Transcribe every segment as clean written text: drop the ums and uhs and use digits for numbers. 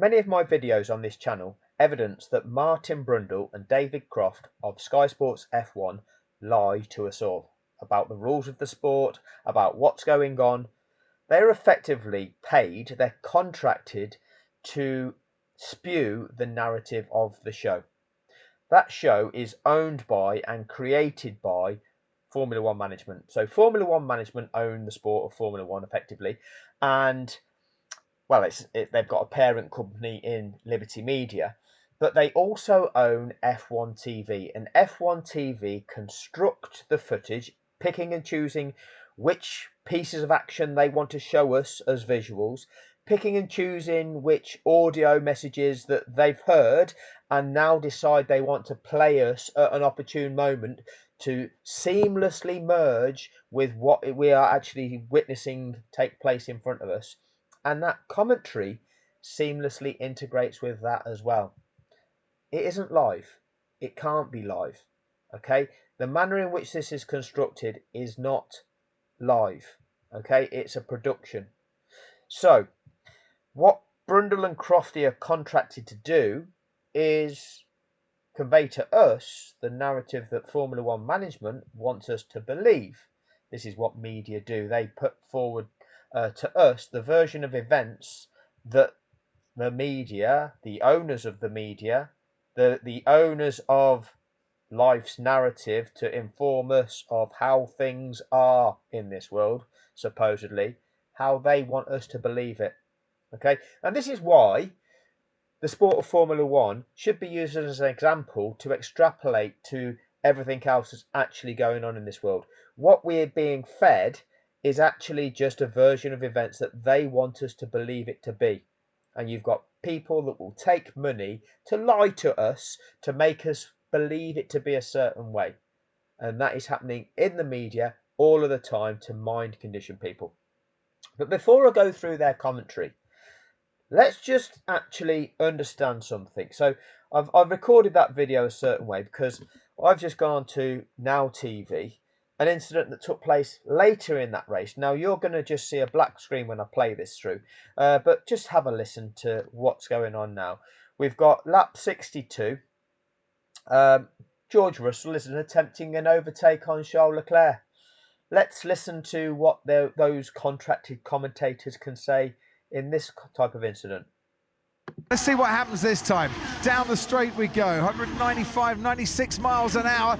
Many of my videos on this channel evidence that Martin Brundle and David Croft of Sky Sports F1 lie to us all about the rules of the sport, about what's going on. They're effectively paid, they're contracted to spew the narrative of the show. That show is owned by and created by Formula One management. So Formula One management own the sport of Formula One effectively, and well, they've got a parent company in Liberty Media, but they also own F1 TV, and F1 TV construct the footage, picking and choosing which pieces of action they want to show us as visuals, picking and choosing which audio messages that they've heard, and now decide they want to play us at an opportune moment to seamlessly merge with what we are actually witnessing take place in front of us. And that commentary seamlessly integrates with that as well. It isn't live. It can't be live. Okay? The manner in which this is constructed is not live. Okay? It's a production. So, what Brundle and Crofty are contracted to do is convey to us the narrative that Formula One management wants us to believe. This is what media do. They put forward to us the version of events that the media, the owners of the media, the owners of life's narrative, to inform us of how things are in this world, supposedly, how they want us to believe it. Okay, and this is why the sport of Formula One should be used as an example to extrapolate to everything else that's actually going on in this world. What we're being fed is actually just a version of events that they want us to believe it to be. And you've got people that will take money to lie to us, to make us believe it to be a certain way. And that is happening in the media all of the time to mind condition people. But before I go through their commentary, let's just actually understand something. So I've recorded that video a certain way because I've just gone on to Now TV, an incident that took place later in that race. Now you're going to just see a black screen when I play this through, but just have a listen to what's going on now. We've got lap 62. George Russell is attempting an overtake on Charles Leclerc. Let's listen to what those contracted commentators can say in this type of incident. Let's see what happens this time. Down the straight we go, 195, 96 miles an hour.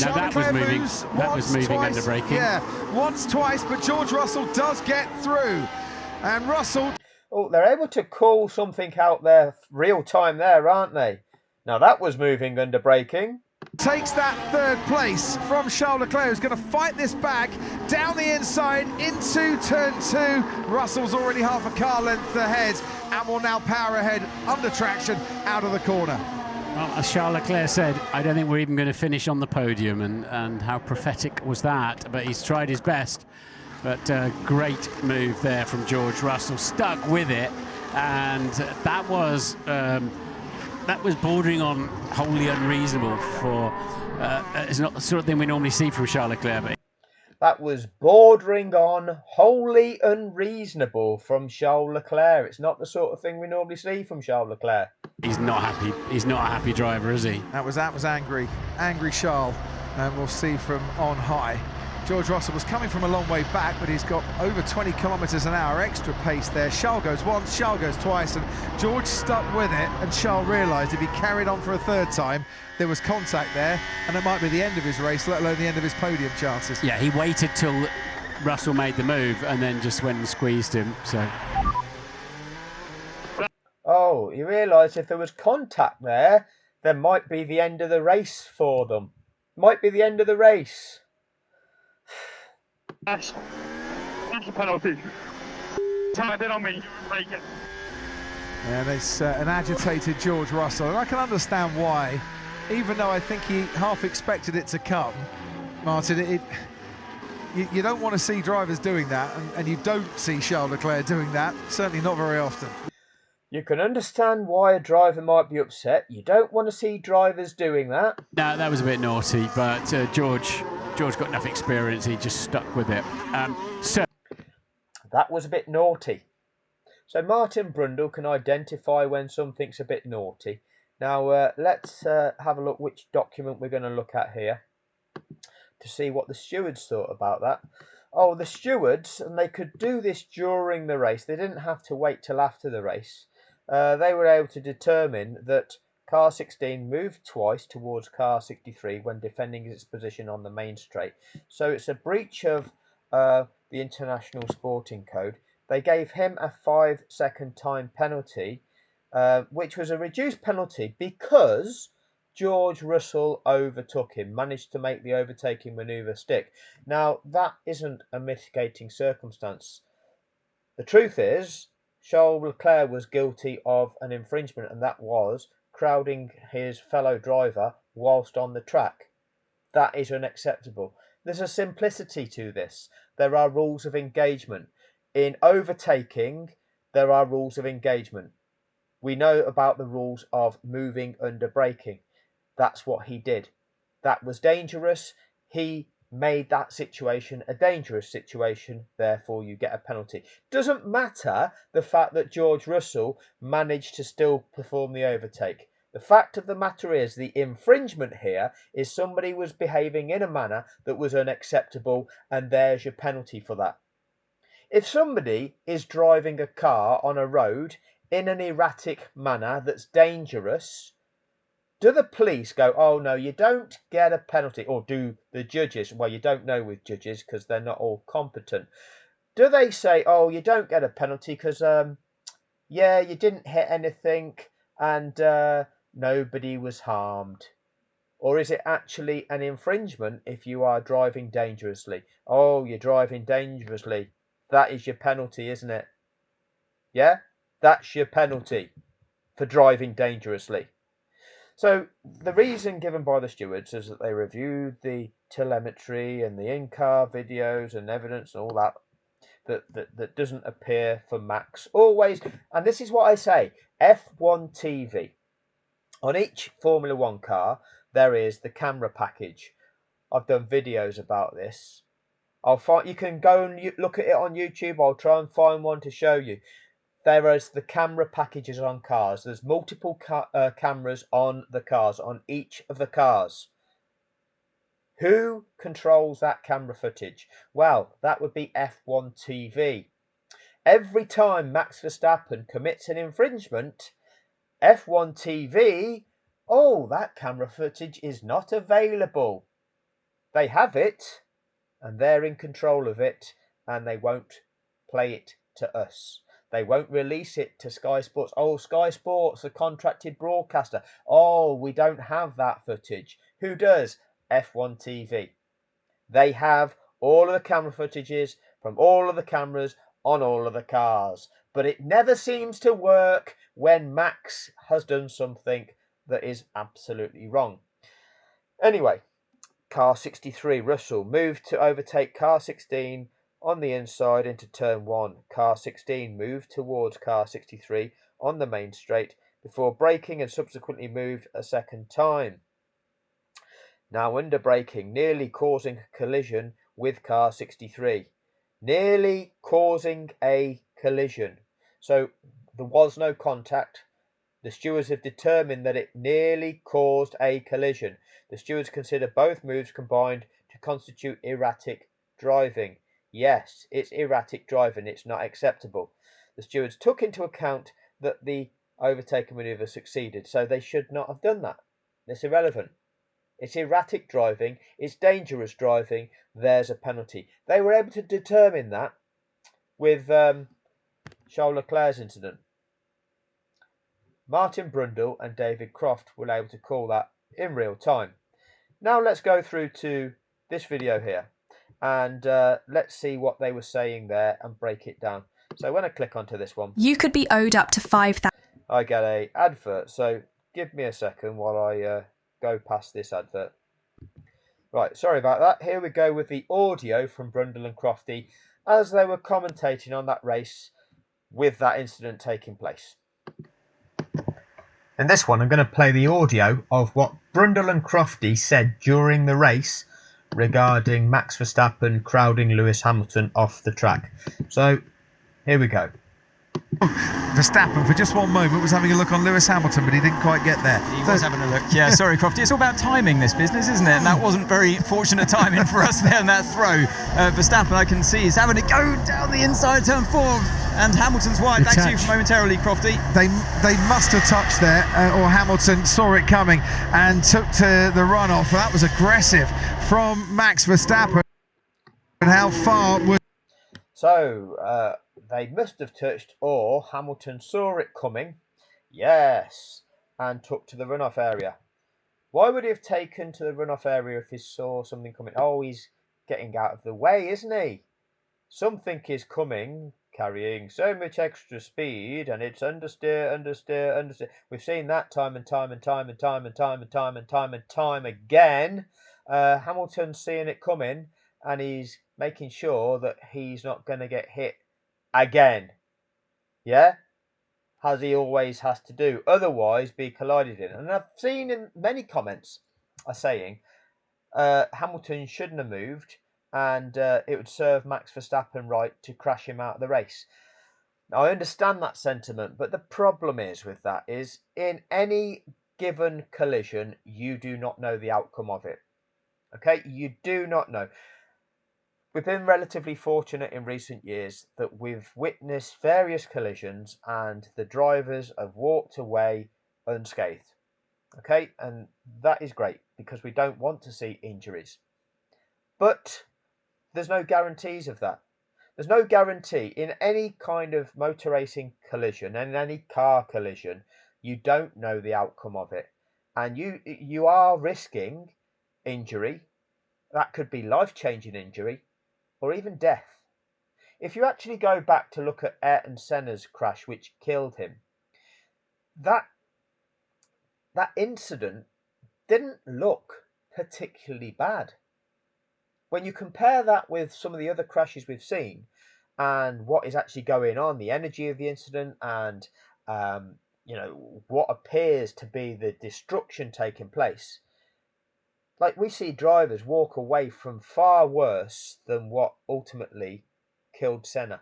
Now that was moving. That was moving under braking. Yeah, once, twice, but George Russell does get through. And Russell... Oh, they're able to call something out there real time there, aren't they? Now that was moving under braking. Takes that third place from Charles Leclerc, who's going to fight this back down the inside into turn 2. Russell's already half a car length ahead and will now power ahead under traction out of the corner. Well, as Charles Leclerc said, I don't think we're even going to finish on the podium, and how prophetic was that? But he's tried his best. But great move there from George Russell, stuck with it, and that was bordering on wholly unreasonable for, it's not the sort of thing we normally see from Charles Leclerc. But that was bordering on wholly unreasonable from Charles Leclerc. It's not the sort of thing we normally see from Charles Leclerc. He's not happy. He's not a happy driver, is he? That was angry Charles, and we'll see from on high. George Russell was coming from a long way back, but he's got over 20 kilometres an hour extra pace there. Charles goes once, Charles goes twice, and George stuck with it, and Charles realised if he carried on for a third time, there was contact there, and it might be the end of his race, let alone the end of his podium chances. Yeah, he waited till Russell made the move and then just went and squeezed him, so... Oh, he realised if there was contact there might be the end of the race for them. Might be the end of the race. That's a penalty. Tied in on me, break it. And it's an agitated George Russell, and I can understand why, even though I think he half expected it to come. Martin, you don't want to see drivers doing that, and you don't see Charles Leclerc doing that, certainly not very often. You can understand why a driver might be upset. You don't want to see drivers doing that. No, that was a bit naughty, but George got enough experience. He just stuck with it. So that was a bit naughty. So Martin Brundle can identify when something's a bit naughty. Now let's have a look which document we're going to look at here to see what the stewards thought about that. Oh, the stewards, and they could do this during the race. They didn't have to wait till after the race. They were able to determine that car 16 moved twice towards car 63 when defending its position on the main straight. So it's a breach of the International Sporting Code. They gave him a 5-second time penalty, which was a reduced penalty because George Russell overtook him, managed to make the overtaking manoeuvre stick. Now, that isn't a mitigating circumstance. The truth is, Charles Leclerc was guilty of an infringement, and that was crowding his fellow driver whilst on the track. That is unacceptable. There's a simplicity to this. There are rules of engagement. In overtaking, there are rules of engagement. We know about the rules of moving under braking. That's what he did. That was dangerous. He made that situation a dangerous situation. Therefore, you get a penalty. Doesn't matter the fact that George Russell managed to still perform the overtake. The fact of the matter is the infringement here is somebody was behaving in a manner that was unacceptable, and there's your penalty for that. If somebody is driving a car on a road in an erratic manner that's dangerous, do the police go, oh no, you don't get a penalty? Or do the judges? Well, you don't know with judges because they're not all competent. Do they say, oh, you don't get a penalty because, yeah, you didn't hit anything and nobody was harmed? Or is it actually an infringement if you are driving dangerously? Oh, you're driving dangerously. That is your penalty, isn't it? Yeah, that's your penalty for driving dangerously. So the reason given by the stewards is that they reviewed the telemetry and the in-car videos and evidence and all that doesn't appear for Max. Always, and this is what I say, F1 TV. On each Formula One car, there is the camera package. I've done videos about this. You can go and look at it on YouTube. I'll try and find one to show you. There is the camera packages on cars. There's multiple cameras on the cars, on each of the cars. Who controls that camera footage? Well, that would be F1 TV. Every time Max Verstappen commits an infringement, F1 TV, oh, that camera footage is not available. They have it, and they're in control of it, and they won't play it to us. They won't release it to Sky Sports. Oh, Sky Sports, a contracted broadcaster. Oh, we don't have that footage. Who does? F1 TV. They have all of the camera footages from all of the cameras on all of the cars. But it never seems to work when Max has done something that is absolutely wrong. Anyway, car 63, Russell, moved to overtake car 16 on the inside into turn 1. Car 16 moved towards car 63 on the main straight before braking and subsequently moved a second time. Now under braking, nearly causing a collision with car 63. Nearly causing a collision. So there was no contact. The stewards have determined that it nearly caused a collision. The stewards consider both moves combined to constitute erratic driving. Yes, it's erratic driving. It's not acceptable. The stewards took into account that the overtaking manoeuvre succeeded, so they should not have done that. It's irrelevant. It's erratic driving. It's dangerous driving. There's a penalty. They were able to determine that with Charles Leclerc's incident. Martin Brundle and David Croft were able to call that in real time. Now let's go through to this video here and let's see what they were saying there and break it down. So when I click onto this one, you could be owed up to 5,000. I get a advert. So give me a second while I go past this advert. Right, sorry about that. Here we go with the audio from Brundle and Crofty as they were commentating on that race with that incident taking place. In this one, I'm going to play the audio of what Brundle and Crofty said during the race regarding Max Verstappen crowding Lewis Hamilton off the track. So, here we go. Verstappen, for just one moment, was having a look on Lewis Hamilton, but he didn't quite get there. He was having a look. Yeah, sorry, Crofty. It's all about timing, this business, isn't it? And that wasn't very fortunate timing for us there in that throw. Verstappen, I can see, is having to go down the inside turn 4. And Hamilton's wide. Back to you for momentarily, Crofty. They must have touched there, or Hamilton saw it coming and took to the runoff. That was aggressive from Max Verstappen. And how far was... So, they must have touched, or Hamilton saw it coming, yes, and took to the runoff area. Why would he have taken to the runoff area if he saw something coming? Oh, he's getting out of the way, isn't he? Something is coming, carrying so much extra speed, and it's understeer, understeer, understeer. We've seen that time and time and time and time and time and time and time and time again. Hamilton's seeing it coming, and he's making sure that he's not going to get hit again. Yeah? As he always has to do. Otherwise, be collided in. And I've seen in many comments are saying Hamilton shouldn't have moved, and it would serve Max Verstappen right to crash him out of the race. Now, I understand that sentiment, but the problem is with that is in any given collision, you do not know the outcome of it. Okay? You do not know. We've been relatively fortunate in recent years that we've witnessed various collisions and the drivers have walked away unscathed. Okay? And that is great because we don't want to see injuries. But there's no guarantees of that. There's no guarantee in any kind of motor racing collision and in any car collision. You don't know the outcome of it, and you are risking injury. That could be life-changing injury, or even death. If you actually go back to look at Ayrton Senna's crash, which killed him, that incident didn't look particularly bad. When you compare that with some of the other crashes we've seen and what is actually going on, the energy of the incident and what appears to be the destruction taking place, like we see drivers walk away from far worse than what ultimately killed Senna.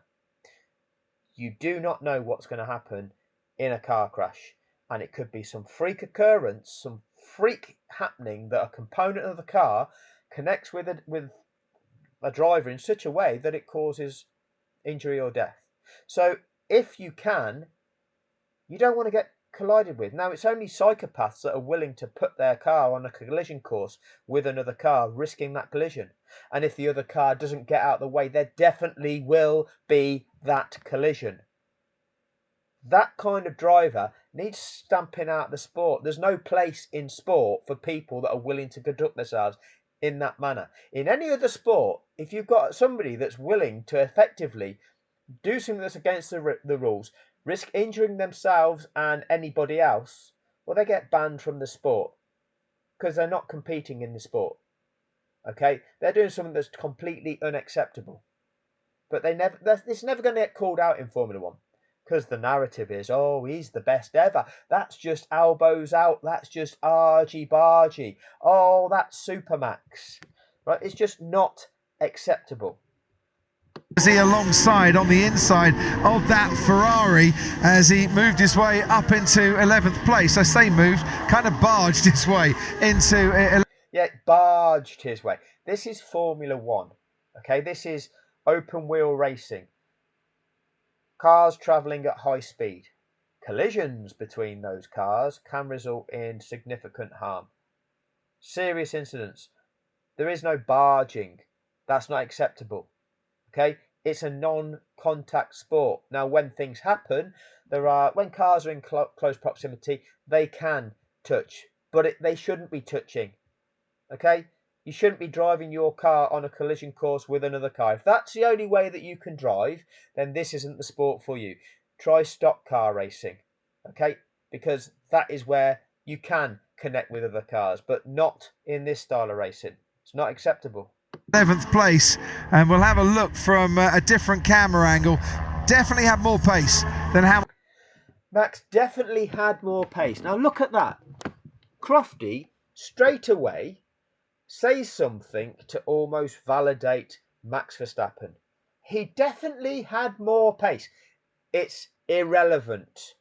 You do not know what's going to happen in a car crash, and it could be some freak occurrence, some freak happening that a component of the car connects with a driver in such a way that it causes injury or death. So if you can, you don't want to get collided with. Now, it's only psychopaths that are willing to put their car on a collision course with another car, risking that collision. And if the other car doesn't get out of the way, there definitely will be that collision. That kind of driver needs stamping out the sport. There's no place in sport for people that are willing to conduct themselves in that manner. In any other sport, if you've got somebody that's willing to effectively do something that's against the rules, risk injuring themselves and anybody else, well, they get banned from the sport because they're not competing in the sport. Okay, they're doing something that's completely unacceptable. But it's never going to get called out in Formula One because the narrative is, oh, he's the best ever. That's just elbows out. That's just argy-bargy. Oh, that's Supermax. Right? It's just not acceptable. Was he alongside on the inside of that Ferrari as he moved his way up into 11th place? I say moved, kind of barged his way into... Yeah, barged his way. This is Formula One. Okay, this is open wheel racing. Cars travelling at high speed. Collisions between those cars can result in significant harm. Serious incidents. There is no barging. That's not acceptable. Okay, it's a non-contact sport. Now, when things happen, when cars are in close proximity, they can touch, but they shouldn't be touching. Okay, you shouldn't be driving your car on a collision course with another car. If that's the only way that you can drive, then this isn't the sport for you. Try stock car racing, okay? Because that is where you can connect with other cars, but not in this style of racing. It's not acceptable. 11th place, and we'll have a look from a different camera angle. Definitely had more pace than Hamilton. Max definitely had more pace. Now look at that. Crofty straight away says something to almost validate Max Verstappen. He definitely had more pace. It's irrelevant.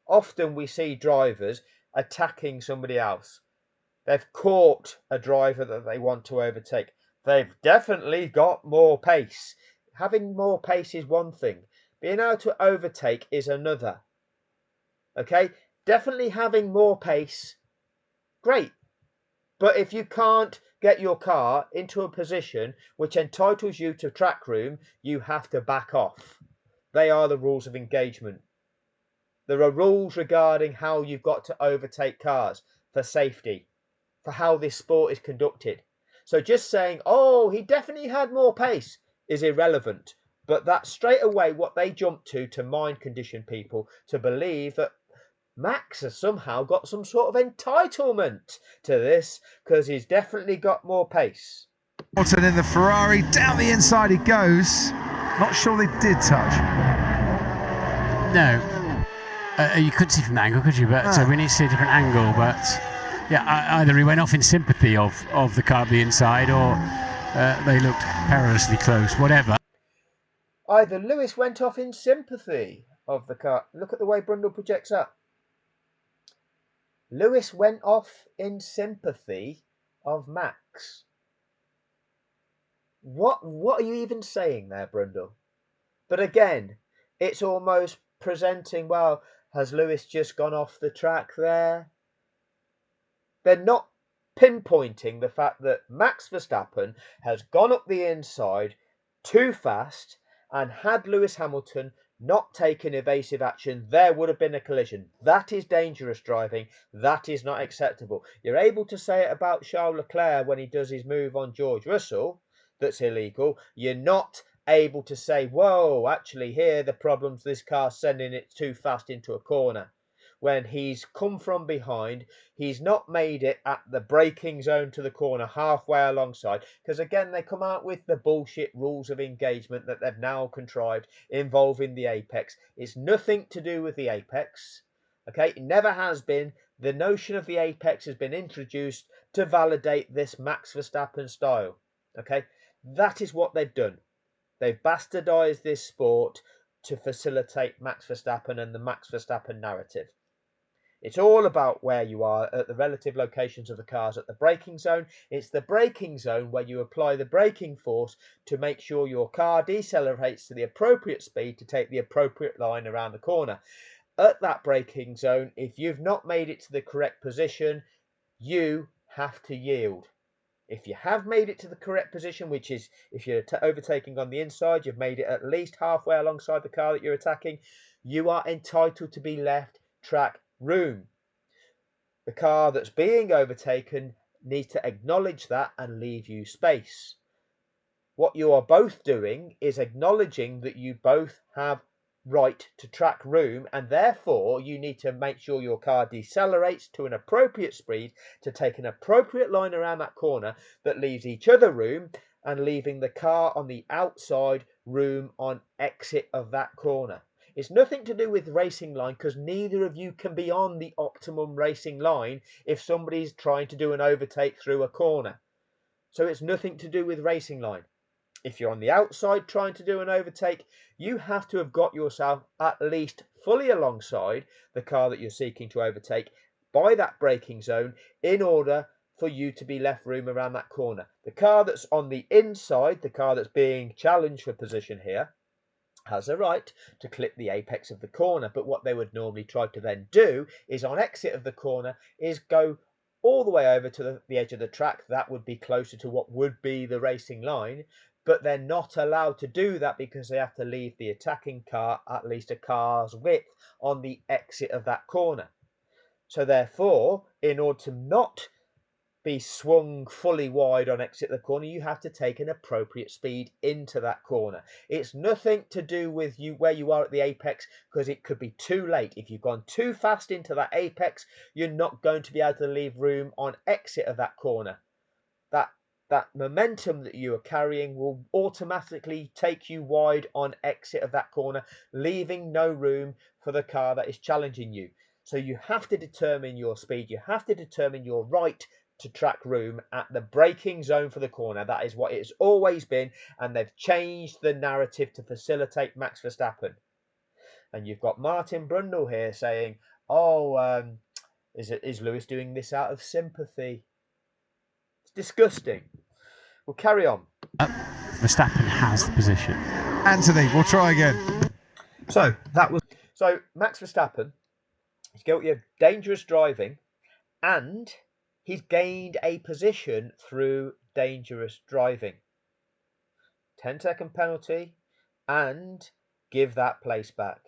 Often we see drivers attacking somebody else. They've caught a driver that they want to overtake. They've definitely got more pace. Having more pace is one thing. Being able to overtake is another. Okay? Definitely having more pace, great. But if you can't get your car into a position which entitles you to track room, you have to back off. They are the rules of engagement. There are rules regarding how you've got to overtake cars for safety, for how this sport is conducted. So just saying, oh, he definitely had more pace is irrelevant. But that's straight away what they jump to mind condition people to believe that Max has somehow got some sort of entitlement to this because he's definitely got more pace. Hamilton in the Ferrari, down the inside he goes. Not sure they did touch. No. You couldn't see from the angle, could you? But we need to see a different angle. But yeah, either he went off in sympathy of the car at the inside, or they looked perilously close. Whatever. Either Lewis went off in sympathy of the car. Look at the way Brundle projects up. Lewis went off in sympathy of Max. What are you even saying there, Brundle? But again, it's almost presenting, well, has Lewis just gone off the track there? They're not pinpointing the fact that Max Verstappen has gone up the inside too fast, and had Lewis Hamilton not taken evasive action, there would have been a collision. That is dangerous driving. That is not acceptable. You're able to say it about Charles Leclerc when he does his move on George Russell, that's illegal. You're not able to say, whoa, actually here the problem's this car sending it too fast into a corner. When he's come from behind, he's not made it at the braking zone to the corner halfway alongside, because again they come out with the bullshit rules of engagement that they've now contrived involving the apex. It's nothing to do with the apex. Okay, it never has been. The notion of the apex has been introduced to validate this Max Verstappen style. Okay, that is what they've done. They've bastardized this sport to facilitate Max Verstappen and the Max Verstappen narrative. It's all about where you are at the relative locations of the cars at the braking zone. It's the braking zone where you apply the braking force to make sure your car decelerates to the appropriate speed to take the appropriate line around the corner. At that braking zone, if you've not made it to the correct position, you have to yield. If you have made it to the correct position, which is if you're overtaking on the inside, you've made it at least halfway alongside the car that you're attacking, you are entitled to be left track room. The car that's being overtaken needs to acknowledge that and leave you space. What you are both doing is acknowledging that you both have right to track room, and therefore you need to make sure your car decelerates to an appropriate speed to take an appropriate line around that corner that leaves each other room, and leaving the car on the outside room on exit of that corner. It's nothing to do with racing line, because neither of you can be on the optimum racing line if somebody's trying to do an overtake through a corner. So it's nothing to do with racing line. If you're on the outside trying to do an overtake, you have to have got yourself at least fully alongside the car that you're seeking to overtake by that braking zone in order for you to be left room around that corner. The car that's on the inside, the car that's being challenged for position here, has a right to clip the apex of the corner. But what they would normally try to then do is on exit of the corner is go all the way over to the edge of the track. That would be closer to what would be the racing line. But they're not allowed to do that because they have to leave the attacking car at least a car's width on the exit of that corner. So therefore, in order to not be swung fully wide on exit the corner, you have to take an appropriate speed into that corner. It's nothing to do with you where you are at the apex, because it could be too late. If you've gone too fast into that apex, you're not going to be able to leave room on exit of that corner. That momentum that you are carrying will automatically take you wide on exit of that corner, leaving no room for the car that is challenging you. So you have to determine your speed. You have to determine your right to track room at the braking zone for the corner. That is what it's always been, and they've changed the narrative to facilitate Max Verstappen. And you've got Martin Brundle here saying, oh, is Lewis doing this out of sympathy? It's disgusting. We'll carry on. Verstappen has the position. Anthony, we'll try again. So Max Verstappen is guilty of dangerous driving, and he's gained a position through dangerous driving. 10-second penalty, and give that place back.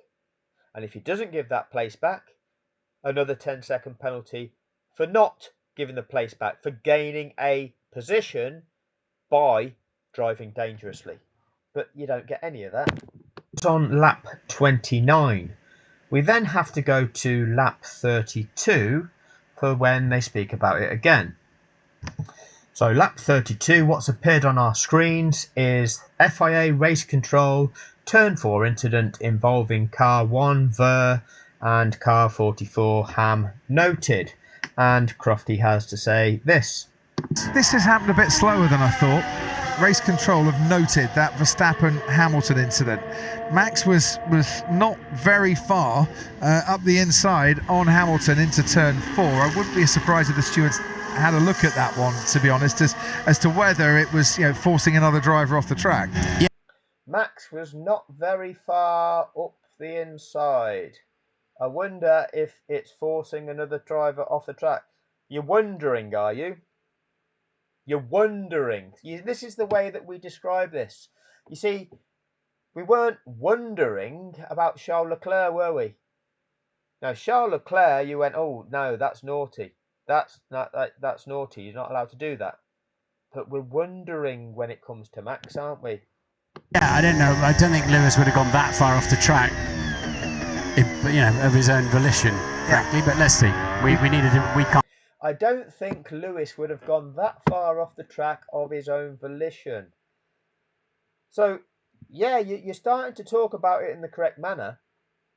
And if he doesn't give that place back, another 10-second penalty for not giving the place back, for gaining a position by driving dangerously. But you don't get any of that. It's on lap 29. We then have to go to lap 32 for when they speak about it again. So lap 32, what's appeared on our screens is FIA race control, turn 4 incident involving car 1 Ver and car 44 Ham noted. And Crofty has to say this. This has happened a bit slower than I thought. Race control have noted that Verstappen-Hamilton incident. Max was not very far up the inside on Hamilton into turn 4. I wouldn't be surprised if the stewards had a look at that one, to be honest, as to whether it was, forcing another driver off the track. Yeah. Max was not very far up the inside. I wonder if it's forcing another driver off the track. You're wondering, are you? You're wondering. This is the way that we describe this. You see, we weren't wondering about Charles Leclerc, were we? Now, Charles Leclerc, you went, oh, no, that's naughty. That's naughty. You're not allowed to do that. But we're wondering when it comes to Max, aren't we? Yeah, I don't know. I don't think Lewis would have gone that far off the track, of his own volition, frankly. But let's see. We can't. I don't think Lewis would have gone that far off the track of his own volition. So, yeah, you're starting to talk about it in the correct manner,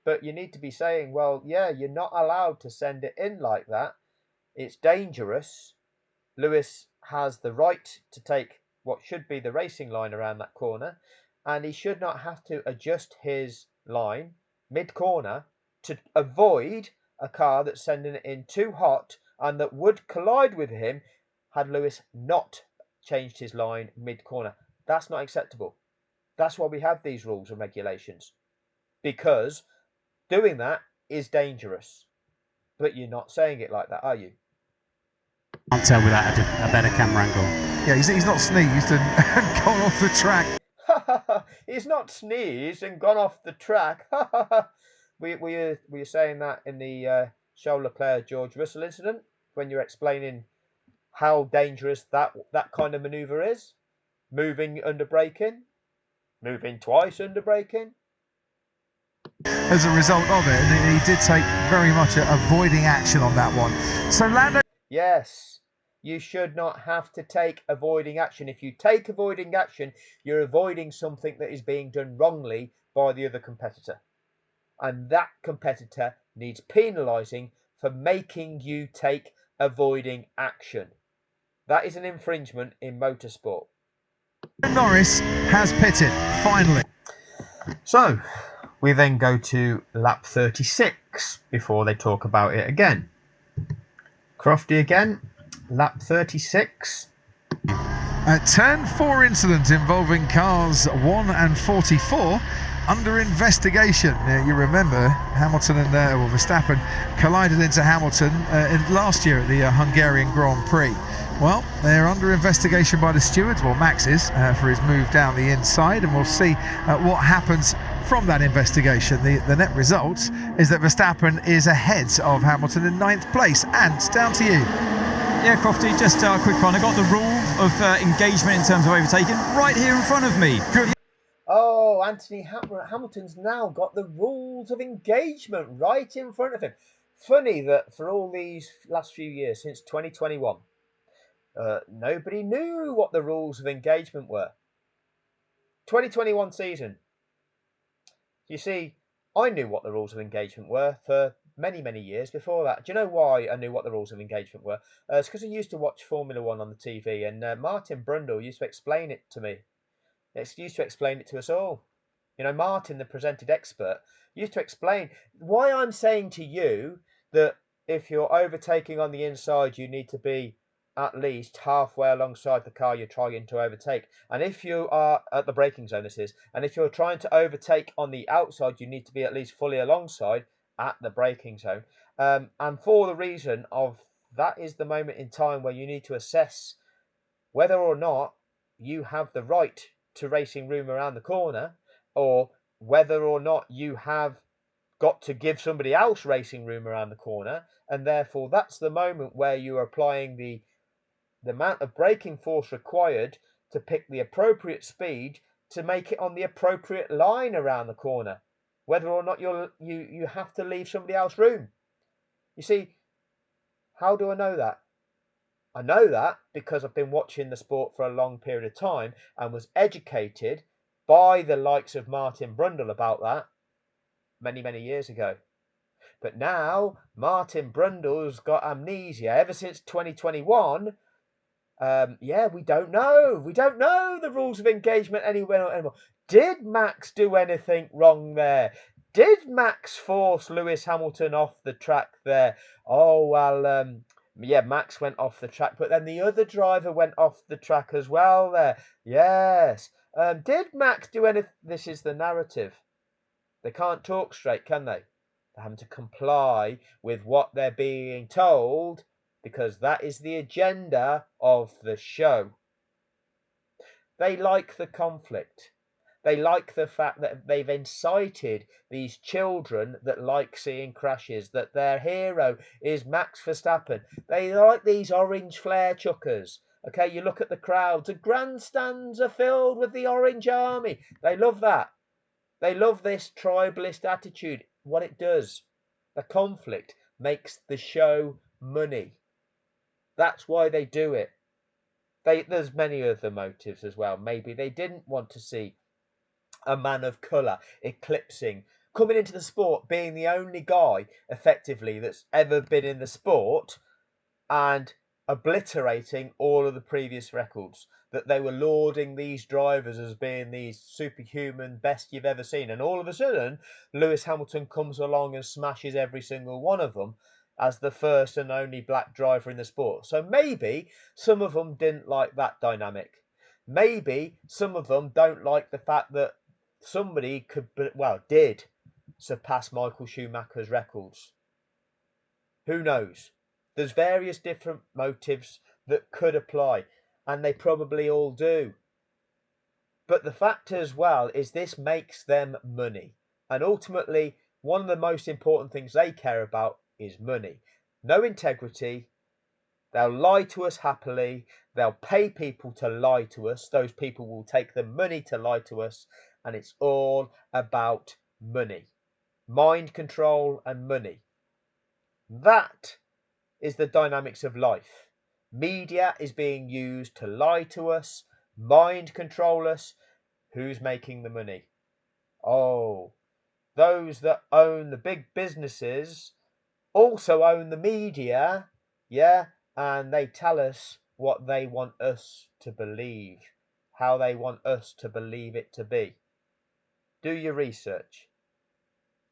but you need to be saying, well, yeah, you're not allowed to send it in like that. It's dangerous. Lewis has the right to take what should be the racing line around that corner, and he should not have to adjust his line mid-corner to avoid a car that's sending it in too hot and that would collide with him had Lewis not changed his line mid-corner. That's not acceptable. That's why we have these rules and regulations, because doing that is dangerous. But you're not saying it like that, are you? Can't tell without a better camera angle. Yeah, he's not sneezed and gone off the track. He's not sneezed and gone off the track. Were you saying that in the Charles Leclerc George Russell incident when you're explaining how dangerous that kind of manoeuvre is? Moving under braking, moving twice under braking. As a result of it, and he did take very much avoiding action on that one. So Lando. Yes, you should not have to take avoiding action. If you take avoiding action, you're avoiding something that is being done wrongly by the other competitor. And that competitor needs penalising for making you take avoiding action. That is an infringement in motorsport. Norris has pitted, finally. So, we then go to lap 36 before they talk about it again. Crofty again, lap 36. A turn 4 incident involving cars 1 and 44 under investigation. You remember Hamilton and Verstappen collided into Hamilton last year at the Hungarian Grand Prix. Well, they're under investigation by the stewards, well, Max is, for his move down the inside, and we'll see what happens from that investigation. The net result is that Verstappen is ahead of Hamilton in 9th place. And down to you. Yeah, Crofty, just a quick one. I got the rule of engagement in terms of overtaking right here in front of me. Good. Oh, Anthony Hamilton's now got the rules of engagement right in front of him. Funny that for all these last few years, since 2021, nobody knew what the rules of engagement were. 2021 season. You see, I knew what the rules of engagement were for many, many years before that. Do you know why I knew what the rules of engagement were? It's because I used to watch Formula One on the TV, and Martin Brundle used to explain it to me. He used to explain it to us all. You know, Martin, the presented expert, used to explain why I'm saying to you that if you're overtaking on the inside, you need to be at least halfway alongside the car you're trying to overtake. And if you are at the braking zone, this is, and if you're trying to overtake on the outside, you need to be at least fully alongside at the braking zone. And for the reason of that is the moment in time where you need to assess whether or not you have the right to racing room around the corner, or whether or not you have got to give somebody else racing room around the corner. And therefore that's the moment where you are applying the amount of braking force required to pick the appropriate speed to make it on the appropriate line around the corner, whether or not you have to leave somebody else room. You see, how do I know that? I know that because I've been watching the sport for a long period of time and was educated by the likes of Martin Brundle about that many, many years ago. But now Martin Brundle's got amnesia ever since 2021. We don't know. We don't know the rules of engagement anymore. Did Max do anything wrong there? Did Max force Lewis Hamilton off the track there? Oh, well, Max went off the track, but then the other driver went off the track as well there. Yes. Did Max do anything? This is the narrative. They can't talk straight, can they? They're having to comply with what they're being told because that is the agenda of the show. They like the conflict. They like the fact that they've incited these children that like seeing crashes, that their hero is Max Verstappen. They like these orange flare chuckers. Okay, you look at the crowds, the grandstands are filled with the orange army. They love that. They love this tribalist attitude. What it does, the conflict makes the show money. That's why they do it. There's many other motives as well. Maybe they didn't want to see a man of colour eclipsing, coming into the sport, being the only guy effectively that's ever been in the sport and obliterating all of the previous records. That they were lauding these drivers as being these superhuman best you've ever seen. And all of a sudden, Lewis Hamilton comes along and smashes every single one of them as the first and only black driver in the sport. So maybe some of them didn't like that dynamic. Maybe some of them don't like the fact that somebody did surpass Michael Schumacher's records. Who knows? There's various different motives that could apply, and they probably all do. But the fact as well is this makes them money. And ultimately, one of the most important things they care about is money. No integrity. They'll lie to us happily. They'll pay people to lie to us. Those people will take the money to lie to us. And it's all about money. Mind control and money. That is the dynamics of life. Media is being used to lie to us, mind control us. Who's making the money? Oh, those that own the big businesses also own the media, and they tell us what they want us to believe, how they want us to believe it to be. Do your research.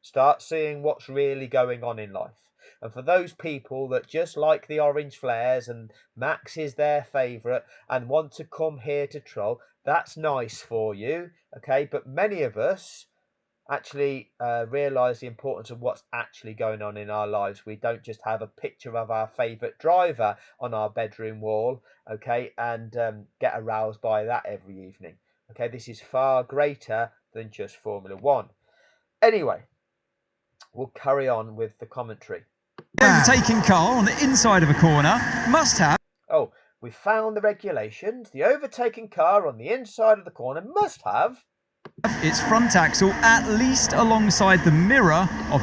Start seeing what's really going on in life. And for those people that just like the orange flares and Max is their favourite and want to come here to troll, that's nice for you, okay? But many of us actually realise the importance of what's actually going on in our lives. We don't just have a picture of our favourite driver on our bedroom wall, okay, and get aroused by that every evening. Okay, this is far greater than just Formula One. Anyway, we'll carry on with the commentary. The overtaking car on the inside of a corner must have... Oh, we found the regulations. The overtaking car on the inside of the corner must have... its front axle at least alongside the mirror of...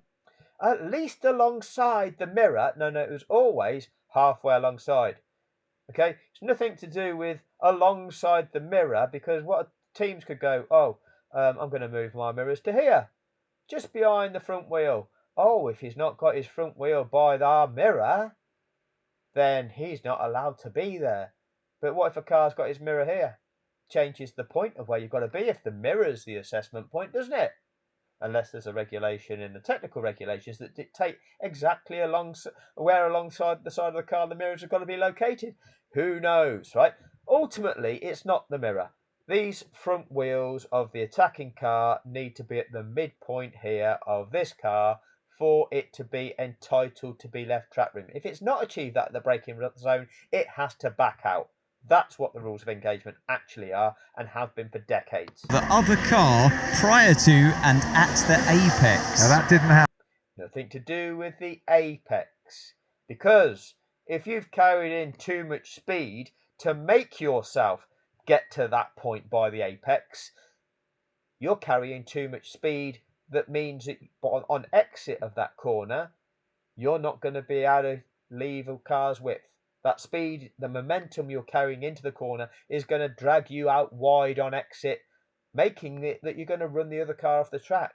At least alongside the mirror. No, it was always halfway alongside. Okay, it's nothing to do with alongside the mirror, because what teams could go, I'm going to move my mirrors to here, just behind the front wheel. Oh, if he's not got his front wheel by our mirror, then he's not allowed to be there. But what if a car's got his mirror here? changes the point of where you've got to be if the mirror's the assessment point, doesn't it? Unless there's a regulation in the technical regulations that dictate exactly where alongside the side of the car the mirrors have got to be located. Who knows, right? Ultimately, it's not the mirror. These front wheels of the attacking car need to be at the midpoint here of this car for it to be entitled to be left track room. If it's not achieved that at the braking zone, it has to back out. That's what the rules of engagement actually are and have been for decades. The other car prior to and at the apex. Now that didn't happen. Nothing to do with the apex. Because if you've carried in too much speed to make yourself get to that point by the apex, you're carrying too much speed. That means that on exit of that corner, you're not going to be able to leave a car's width. That speed, the momentum you're carrying into the corner is going to drag you out wide on exit, making it that you're going to run the other car off the track.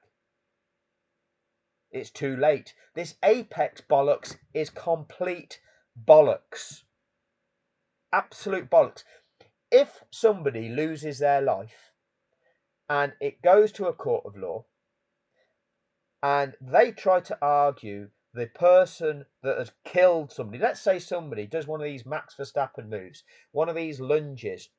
It's too late. This apex bollocks is complete bollocks. Absolute bollocks. If somebody loses their life and it goes to a court of law and they try to argue the person that has killed somebody, let's say somebody does one of these Max Verstappen moves, one of these lunges,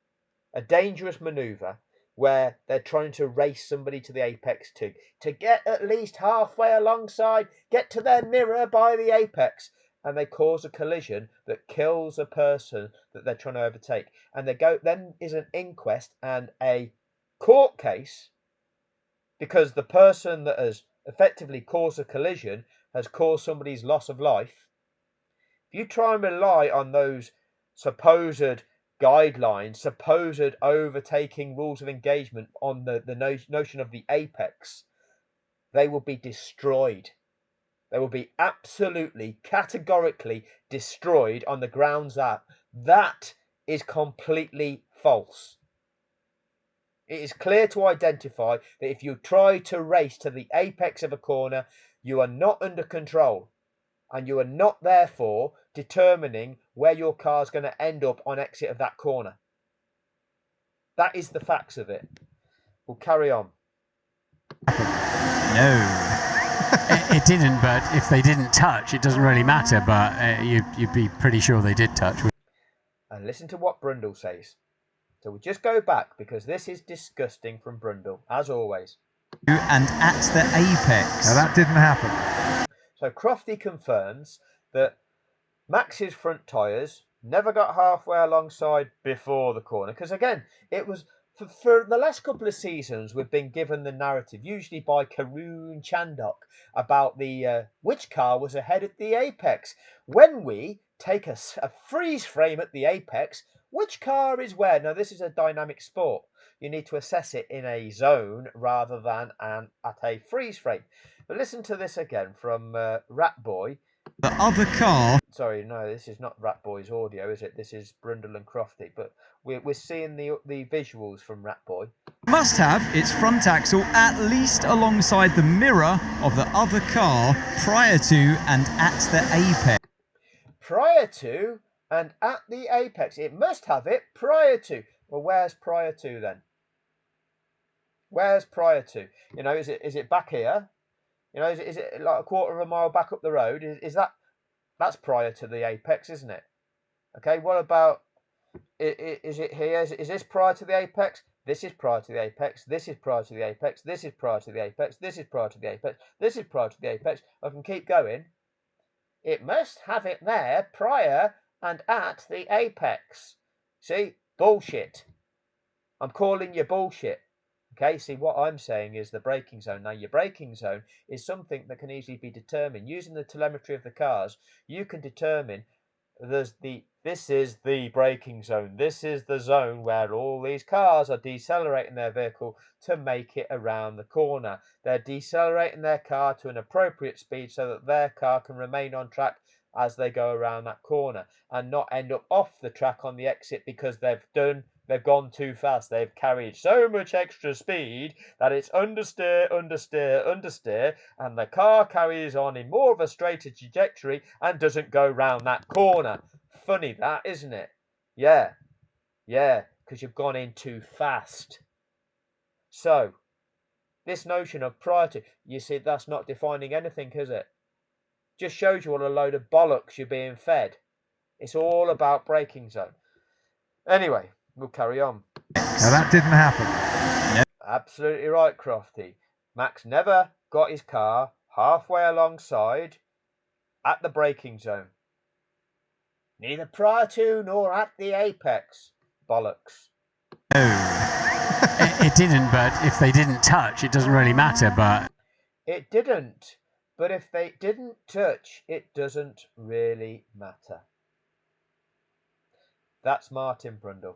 a dangerous manoeuvre where they're trying to race somebody to the apex to get at least halfway alongside, get to their mirror by the apex, and they cause a collision that kills a person that they're trying to overtake. And then is an inquest and a court case because the person that has effectively caused a collision has caused somebody's loss of life. If you try and rely on those supposed guidelines, supposed overtaking rules of engagement on the notion of the apex, they will be destroyed. They will be absolutely, categorically destroyed on the grounds that that is completely false. It is clear to identify that if you try to race to the apex of a corner, you are not under control and you are not therefore determining where your car is going to end up on exit of that corner. That is the facts of it. We'll carry on. No. It didn't, but if they didn't touch, it doesn't really matter, but you'd be pretty sure they did touch. And listen to what Brundle says. So we'll just go back because this is disgusting from Brundle, as always. And at the apex. Now that didn't happen. So Crofty confirms that Max's front tyres never got halfway alongside before the corner. Because again, it was for the last couple of seasons, we've been given the narrative, usually by Karun Chandok, about the which car was ahead at the apex. When we take a freeze frame at the apex, which car is where? Now, this is a dynamic sport. You need to assess it in a zone rather than at a freeze frame. But listen to this again from Rat Boy. The other car. Sorry, no, this is not Rat Boy's audio, is it? This is Brundle and Crofty. But we're seeing the visuals from Rat Boy. Must have its front axle at least alongside the mirror of the other car prior to and at the apex. Prior to and at the apex. It must have it prior to. Well, where's prior to then? Where's prior to? You know, is it back here? You know, is it like a quarter of a mile back up the road? Is that's prior to the apex, isn't it? Okay, what about, is it here? Is this prior to the apex? This is prior to the apex. This is prior to the apex. This is prior to the apex. This is prior to the apex. This is prior to the apex. I can keep going. It must have it there prior and at the apex. See? Bullshit. I'm calling you bullshit. Okay, see, what I'm saying is the braking zone. Now, your braking zone is something that can easily be determined. Using the telemetry of the cars, you can determine this is the braking zone. This is the zone where all these cars are decelerating their vehicle to make it around the corner. They're decelerating their car to an appropriate speed so that their car can remain on track as they go around that corner and not end up off the track on the exit because they've gone too fast. They've carried so much extra speed that it's understeer, and the car carries on in more of a straighter trajectory and doesn't go round that corner. Funny that, isn't it? Yeah. because you've gone in too fast. So, this notion of prior to, you see, that's not defining anything, is it? Just shows you what a load of bollocks you're being fed. It's all about braking zone. Anyway, we'll carry on. Now that didn't happen. Absolutely right, Crofty. Max never got his car halfway alongside at the braking zone. Neither prior to nor at the apex. Bollocks. It didn't, but if they didn't touch, it doesn't really matter, but... It didn't, but if they didn't touch, it doesn't really matter. That's Martin Brundle.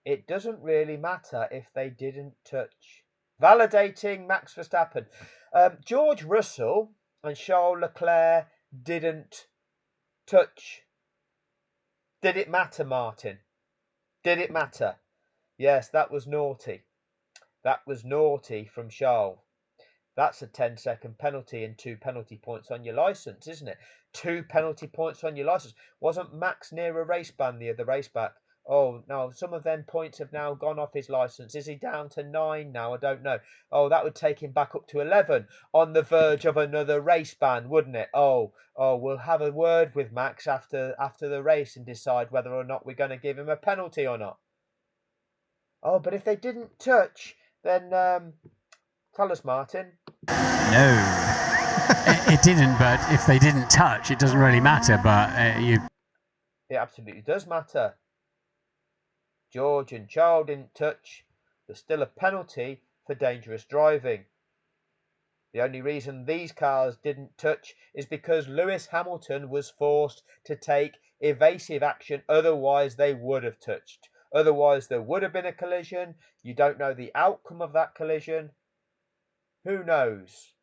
It doesn't really matter if they didn't touch. Validating Max Verstappen. George Russell and Charles Leclerc didn't touch. Did it matter, Martin? Did it matter? Yes, that was naughty. That was naughty from Charles. That's a 10-second penalty and 2 penalty points on your licence, isn't it? 2 penalty points on your licence. Wasn't Max near a race ban the other race back? Oh, no, some of them points have now gone off his licence. Is he down to 9 now? I don't know. Oh, that would take him back up to 11, on the verge of another race ban, wouldn't it? Oh, we'll have a word with Max after the race and decide whether or not we're going to give him a penalty or not. Oh, but if they didn't touch, then tell us, Martin. No. It didn't, but if they didn't touch, it doesn't really matter, but It absolutely does matter. George and Charles didn't touch. There's still a penalty for dangerous driving. The only reason these cars didn't touch is because Lewis Hamilton was forced to take evasive action, otherwise they would have touched. Otherwise there would have been a collision. You don't know the outcome of that collision. Who knows?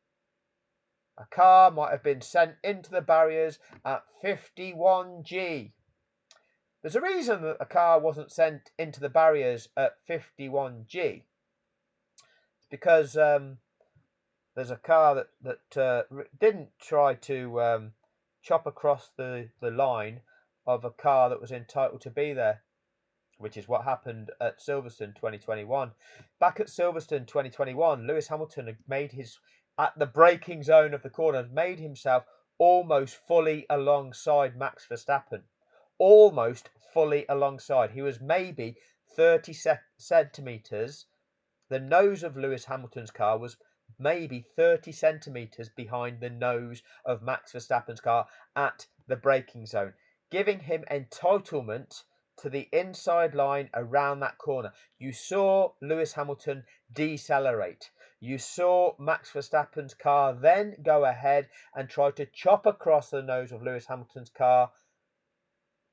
A car might have been sent into the barriers at 51G. There's a reason that a car wasn't sent into the barriers at 51G. It's because there's a car that didn't try to chop across the line of a car that was entitled to be there, which is what happened at Silverstone 2021. Back at Silverstone 2021, Lewis Hamilton had made at the braking zone of the corner, made himself almost fully alongside Max Verstappen. Almost fully alongside. He was maybe 30 centimetres. The nose of Lewis Hamilton's car was maybe 30 centimetres behind the nose of Max Verstappen's car at the braking zone, giving him entitlement to the inside line around that corner. You saw Lewis Hamilton decelerate. You saw Max Verstappen's car then go ahead and try to chop across the nose of Lewis Hamilton's car,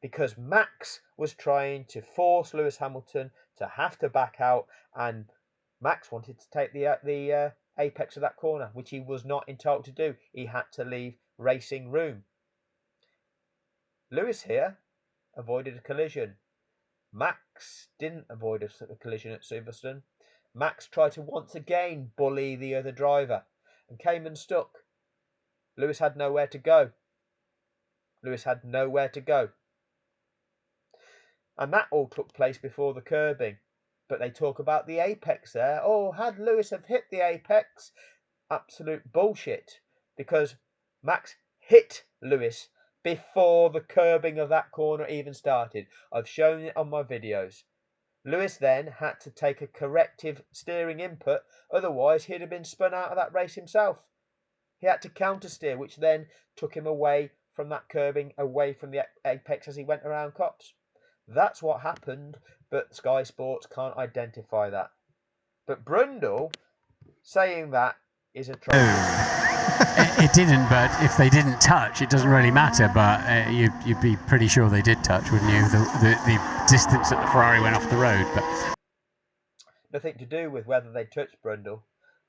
because Max was trying to force Lewis Hamilton to have to back out, and Max wanted to take the apex of that corner, which he was not entitled to do. He had to leave racing room. Lewis here avoided a collision. Max didn't avoid a collision at Silverstone. Max tried to once again bully the other driver and came unstuck. Lewis had nowhere to go. Lewis had nowhere to go. And that all took place before the curbing. But they talk about the apex there. Oh, had Lewis have hit the apex? Absolute bullshit. Because Max hit Lewis before the curbing of that corner even started. I've shown it on my videos. Lewis then had to take a corrective steering input, otherwise he'd have been spun out of that race himself. He had to counter steer, which then took him away from that curbing, away from the apex as he went around cops. That's what happened, but Sky Sports can't identify that. But Brundle saying that is a tragedy. It didn't, but if they didn't touch, it doesn't really matter, but you'd be pretty sure they did touch, wouldn't you? The distance that the Ferrari went off the road. But nothing to do with whether they touched Brundle.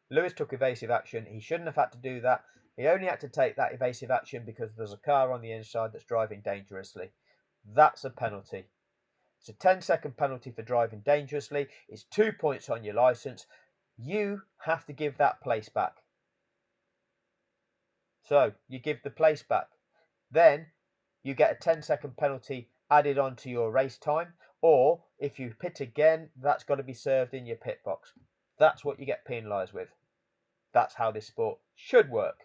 Lewis took evasive action. He shouldn't have had to do that. He only had to take that evasive action because there's a car on the inside that's driving dangerously. That's a penalty. It's a 10-second penalty for driving dangerously. It's 2 points on your licence. You have to give that place back. So you give the place back. Then you get a 10-second penalty added onto your race time, or if you pit again, that's got to be served in your pit box. That's what you get penalised with. That's how this sport should work,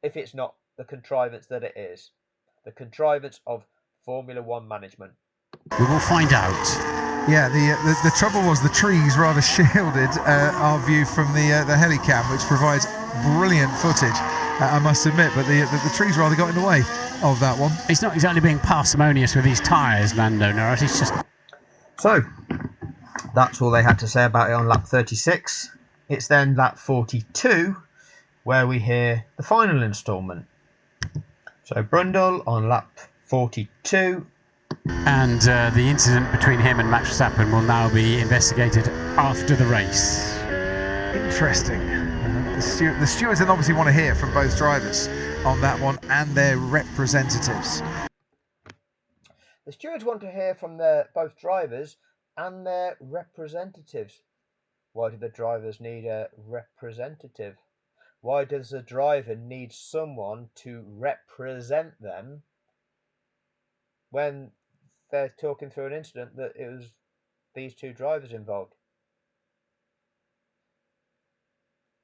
if it's not the contrivance that it is. The contrivance of Formula One management. We will find out. Yeah, the trouble was the trees rather shielded our view from the helicam, which provides brilliant footage, I must admit, but the trees rather got in the way of that one. He's not exactly being parsimonious with these tyres, Lando Norris. He's just... So, that's all they had to say about it on lap 36. It's then lap 42 where we hear the final instalment. So Brundle on lap 42. And the incident between him and Max Verstappen will now be investigated after the race. Interesting. The stewards then obviously want to hear from both drivers on that one and their representatives. The stewards want to hear from both drivers and their representatives. Why do the drivers need a representative? Why does a driver need someone to represent them when they're talking through an incident that it was these two drivers involved?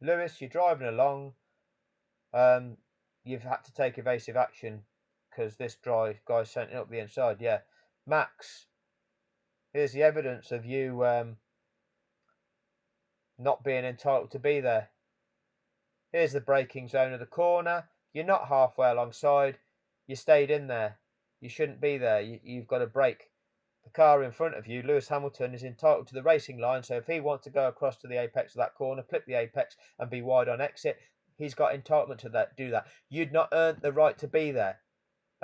Lewis, you're driving along. You've had to take evasive action because this guy's sent it up the inside. Yeah, Max, here's the evidence of you not being entitled to be there. Here's the braking zone of the corner. You're not halfway alongside. You stayed in there. You shouldn't be there. You've got to brake. The car in front of you, Lewis Hamilton, is entitled to the racing line. So if he wants to go across to the apex of that corner, clip the apex and be wide on exit, he's got entitlement to do that. You'd not earned the right to be there.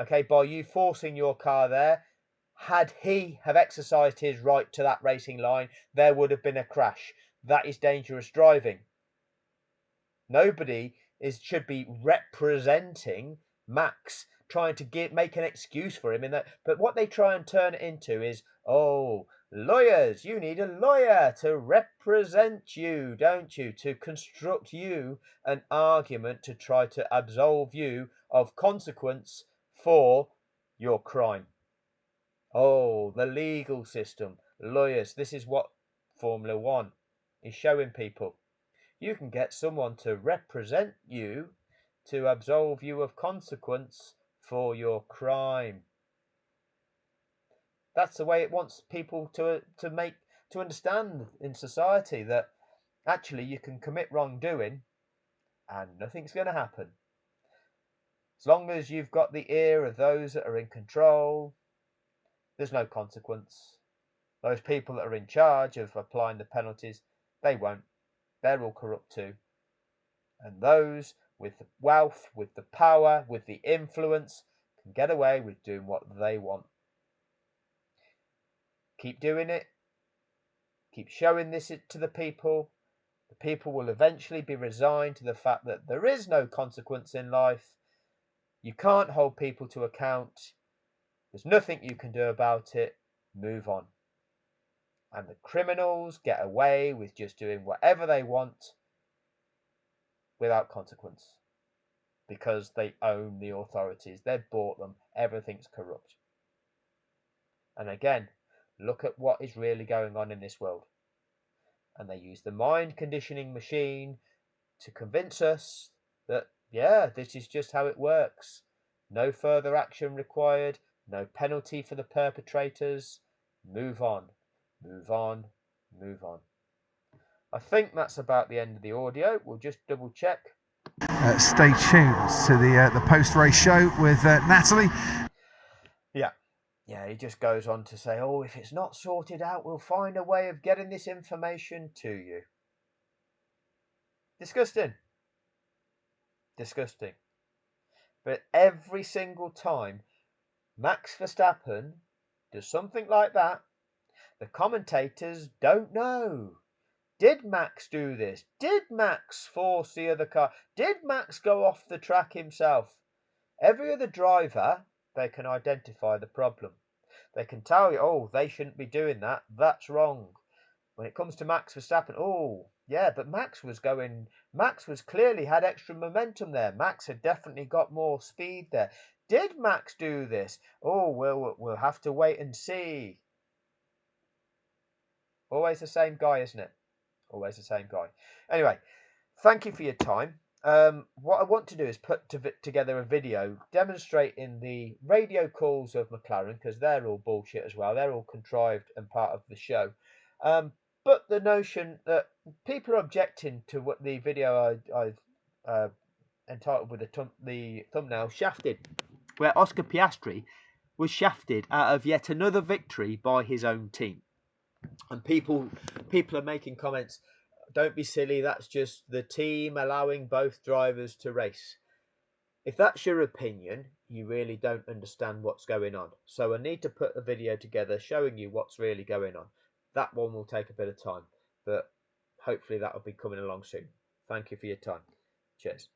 Okay, by you forcing your car there, had he have exercised his right to that racing line, there would have been a crash. That is dangerous driving. Nobody should be representing Max, trying to make an excuse for him in that. But what they try and turn it into is, oh, lawyers, you need a lawyer to represent you, don't you? To construct you an argument to try to absolve you of consequence for your crime. Oh, the legal system, lawyers. This is what Formula One is showing people. You can get someone to represent you to absolve you of consequence for your crime. That's the way it wants people to understand in society, that actually you can commit wrongdoing and nothing's going to happen. As long as you've got the ear of those that are in control, there's no consequence. Those people that are in charge of applying the penalties, they won't. They're all corrupt too. And those with the wealth, with the power, with the influence, can get away with doing what they want. Keep doing it. Keep showing this to the people. The people will eventually be resigned to the fact that there is no consequence in life. You can't hold people to account. There's nothing you can do about it. Move on. And the criminals get away with just doing whatever they want without consequence, because they own the authorities. They've bought them. Everything's corrupt. And again, look at what is really going on in this world. And they use the mind conditioning machine to convince us that, yeah, this is just how it works. No further action required. No penalty for the perpetrators. Move on. Move on. Move on. I think that's about the end of the audio. We'll just double check. Stay tuned to the post-race show with Natalie. Yeah, he just goes on to say, oh, if it's not sorted out, we'll find a way of getting this information to you. Disgusting. Disgusting. But every single time Max Verstappen does something like that, the commentators don't know. Did Max do this? Did Max force the other car? Did Max go off the track himself? Every other driver, they can identify the problem. They can tell you, oh, they shouldn't be doing that. That's wrong. When it comes to Max Verstappen, oh, Yeah, but Max was clearly had extra momentum there. Max had definitely got more speed there. Did Max do this? Oh, we'll have to wait and see. Always the same guy, isn't it? Always the same guy. Anyway, thank you for your time. What I want to do is put together a video demonstrating the radio calls of McLaren, because they're all bullshit as well. They're all contrived and part of the show. But the notion that people are objecting to what the video I've entitled with the thumbnail "Shafted," where Oscar Piastri was shafted out of yet another victory by his own team, and people are making comments. Don't be silly. That's just the team allowing both drivers to race. If that's your opinion, you really don't understand what's going on. So I need to put a video together showing you what's really going on. That one will take a bit of time, but hopefully that will be coming along soon. Thank you for your time. Cheers.